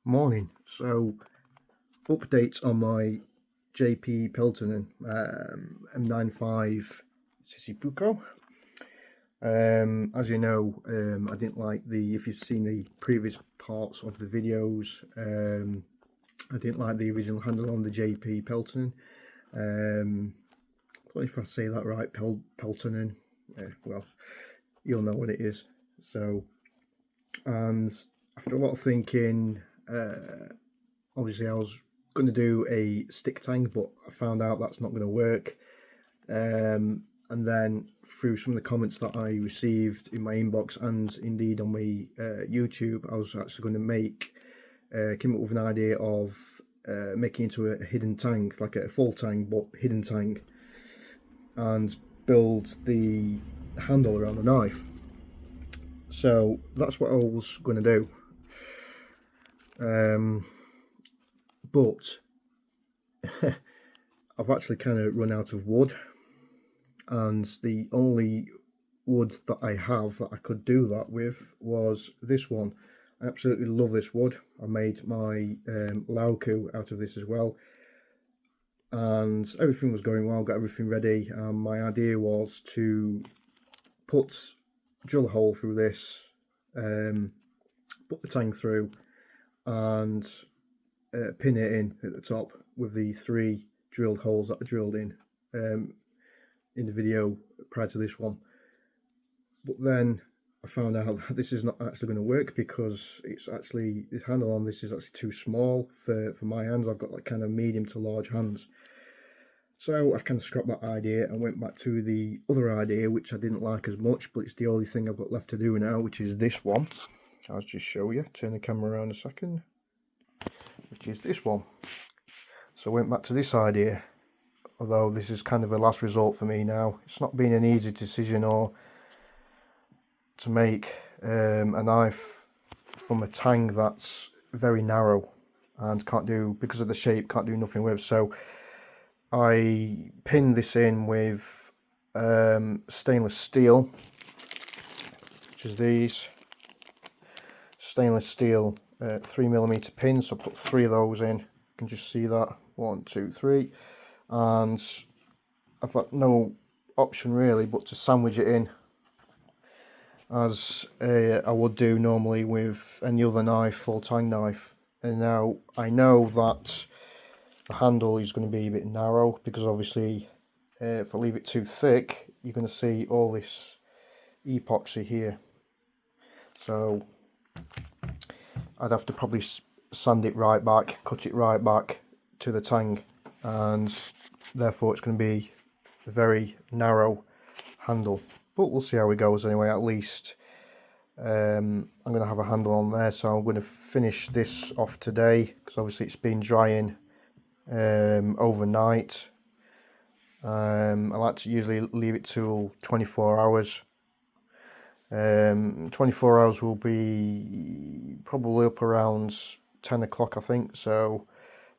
Morning. So, updates on my JP peltonen m95 Sisipuco. As you know, I didn't like if you've seen the previous parts of the videos, I didn't like the original handle on the JP peltonen. I don't know if I say that right, peltonen. Well, you'll know what it is. So, and after a lot of thinking, obviously I was going to do a stick tank, but I found out that's not going to work. And then through some of the comments that I received in my inbox and indeed on my YouTube, I was actually going to came up with an idea of making into a hidden tank, like a full tank but hidden tank, and build the handle around the knife. So that's what I was going to do. But I've actually kind of run out of wood, and the only wood that I have that I could do that with was this one. I absolutely love this wood. I made my lauku out of this as well, and everything was going well, got everything ready. My idea was to drill a hole through this, put the tank through, and pin it in at the top with the 3 drilled holes that I drilled in the video prior to this one. But then I found out that this is not actually going to work, because the handle on this is actually too small for my hands. I've got like kind of medium to large hands. So I kind of scrapped that idea and went back to the other idea, which I didn't like as much, but it's the only thing I've got left to do now, which is this one. I'll just show you, turn the camera around a second, which is this one. So I went back to this idea, although this is kind of a last resort for me now. It's not been an easy decision or to make a knife from a tang that's very narrow and because of the shape, can't do nothing with. So I pinned this in with stainless steel, which is these stainless steel 3mm pins. So I put 3 of those in. You can just see that, 1, 2, 3, and I've got no option really but to sandwich it in as I would do normally with any other knife, full tang knife. And now I know that the handle is going to be a bit narrow, because obviously if I leave it too thick, you're going to see all this epoxy here. So I'd have to probably sand it right back, cut it right back to the tang, and therefore it's going to be a very narrow handle. But we'll see how it goes anyway. At least I'm going to have a handle on there, so I'm going to finish this off today, because obviously it's been drying overnight. I like to usually leave it till 24 hours. 24 hours will be probably up around 10 o'clock, I think, so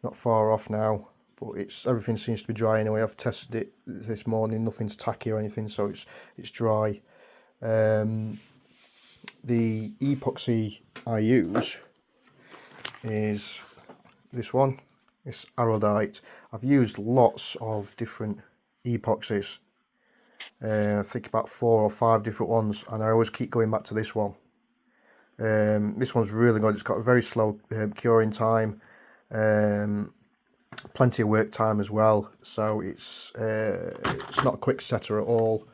not far off now. But everything seems to be dry anyway. I've tested it this morning, nothing's tacky or anything, so it's dry. The epoxy I use is this one, this Arodite. I've used lots of different epoxies. I think about 4 or 5 different ones, and I always keep going back to this one. This one's really good. It's got a very slow curing time, plenty of work time as well, so it's not a quick setter at all,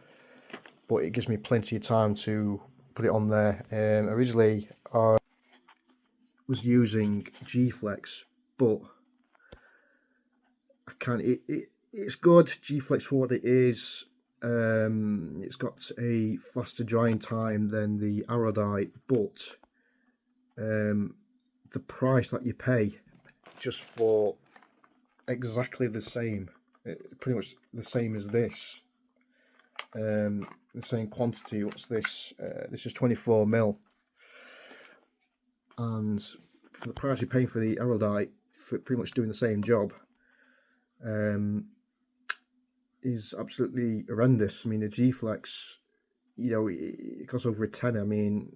but it gives me plenty of time to put it on there. Originally I was using G-Flex, but I can't. It's good, G-Flex, for what it is. It's got a faster drying time than the Arodite, but the price that you pay just for exactly the same, pretty much the same as this, the same quantity. What's this? This is 24mm, and for the price you're paying for the Arodite, for pretty much doing the same job, is absolutely horrendous. I mean, the G-Flex, it costs over a tenner. I mean,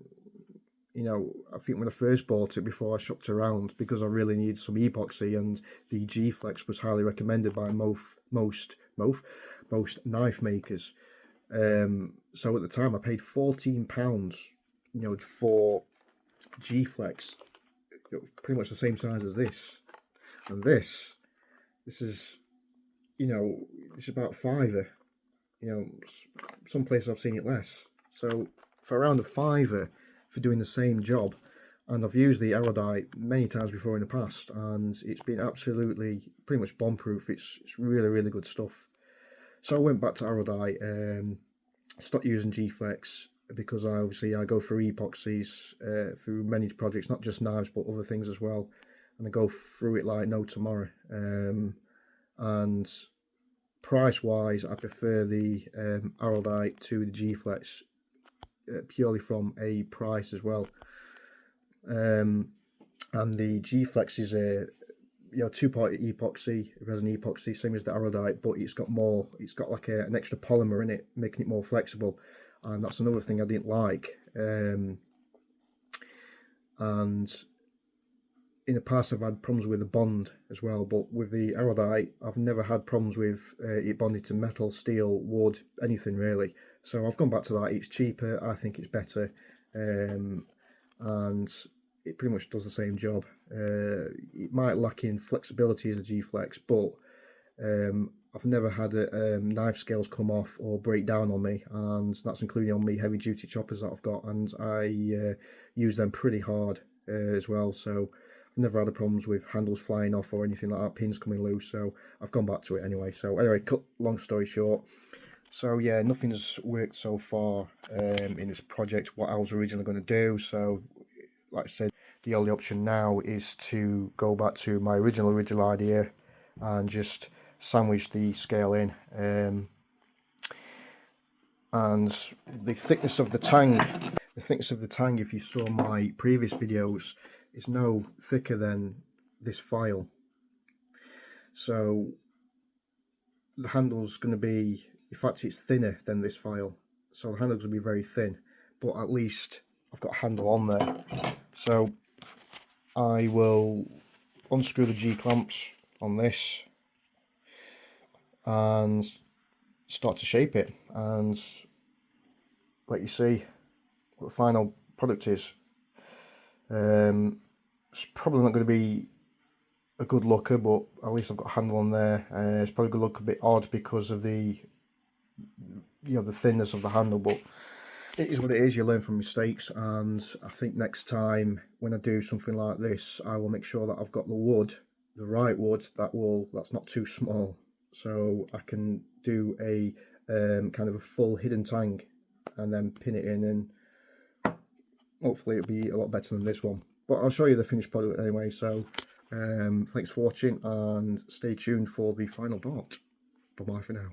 you know, I think when I first bought it, before I shopped around, because I really needed some epoxy, and the G-Flex was highly recommended by most knife makers. So at the time I paid £14, you know, for G-Flex, pretty much the same size as this. And this is, you know, it's about £5. You know, some places I've seen it less. So for around £5 for doing the same job, and I've used the Aerodite many times before in the past, and it's been absolutely pretty much bomb-proof. It's really good stuff. So I went back to Aerodite, stopped using G-Flex, because I go through epoxies through many projects, not just knives but other things as well, and I go through it like no tomorrow. And price wise, I prefer the Aerodite to the G-Flex, purely from a price as well. And the G-Flex is a two-part epoxy, resin epoxy, same as the Aerodite, but it's got like an extra polymer in it, making it more flexible, and that's another thing I didn't like. And in the past I've had problems with the bond as well, but with the Aerodite I've never had problems with it bonded to metal, steel, wood, anything really. So I've gone back to that. It's cheaper, I think it's better, and it pretty much does the same job. It might lack in flexibility as a G-Flex, but I've never had knife scales come off or break down on me, and that's including on me heavy duty choppers that I've got, and I use them pretty hard as well. So I've never had problems with handles flying off or anything like that, pins coming loose. So I've gone back to it anyway. So anyway, cut long story short, so yeah, nothing's worked so far in this project what I was originally going to do. So like I said, the only option now is to go back to my original idea and just sandwich the scale in. And the thickness of the tang, if you saw my previous videos, is no thicker than this file. So the handle's going to be, in fact it's thinner than this file, so the handle's going to be very thin, but at least I've got a handle on there. So I will unscrew the G-clamps on this and start to shape it and let you see what the final product is. It's probably not going to be a good looker, but at least I've got a handle on there. It's probably going to look a bit odd because of the the thinness of the handle, but it is what it is. You learn from mistakes, and I think next time when I do something like this, I will make sure that I've got the wood, the right wood, that's not too small, so I can do a kind of a full hidden tang and then pin it in, and hopefully it'll be a lot better than this one. But I'll show you the finished product anyway. So thanks for watching, and stay tuned for the final part. Bye bye for now.